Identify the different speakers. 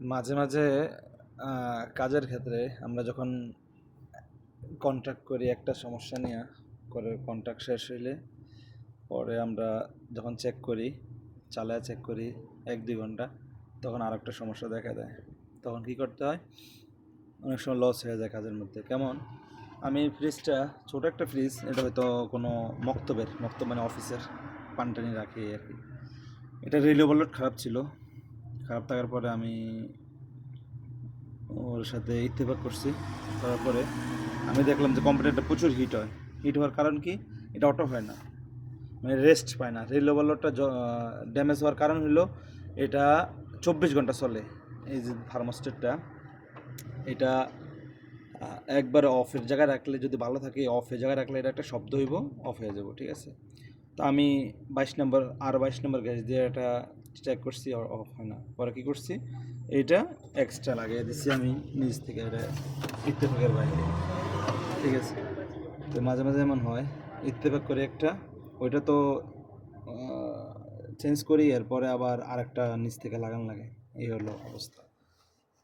Speaker 1: মাঝে, মাঝে কাজের ক্ষেত্রে আমরা যখন কন্ট্রাক্ট করি একটা সমস্যা নিয়ে, করে কন্ট্রাক্ট শেষ হইলে পরে আমরা যখন চেক করি, চালায়া চেক করি ১-২ ঘন্টা, তখন আরেকটা সমস্যা দেখা দেয়। তখন কি করতে হয়? অনেক সময় লস হয়ে যায় কাজের মধ্যে। কেমন? আমি ফ্রিজটা, ছোট একটা ফ্রিজ, এটা হয়তো কোনো মক্তব মানে অফিসের পানি টানি রাখি এই আরকি। এটা রিলে ওভারলোড খারাপ ছিল। খারাপ থাকার পরে আমি ওর সাথে ইত্তেফাক করছি। করার পরে আমি দেখলাম যে কম্পিউটারটা প্রচুর হিট হয়। হিট হওয়ার কারণ কি? এটা অটো হয় না, মানে রেস্ট পায় না। রিলে ওভারলোডটা ড্যামেজ হওয়ার কারণ হলো এটা ২৪ ঘন্টা চলে। এই যে থার্মোস্টেটটা, এটা একবার অফের জায়গায় রাখলে যদি ভালো থাকে, অফের জায়গায় রাখলে এটা একটা শব্দ হইব, অফ হয়ে যাব, ঠিক আছে? তো আমি ২২ নম্বর গ্যাস দিয়ে এটা চেক করছি, অফ হয় না। পরে কী করছি, এইটা এক্সট্রা লাগিয়ে দিচ্ছি আমি নিচ থেকে, এটা ইত্তেফাকের বাইরে, ঠিক আছে? তো মাঝে মাঝে এমন হয়, ইত্তেফাক করে একটা, ওইটা তো চেঞ্জ করি, এরপরে আবার আরেকটা নিচ থেকে লাগান লাগে। এই হলো অবস্থা।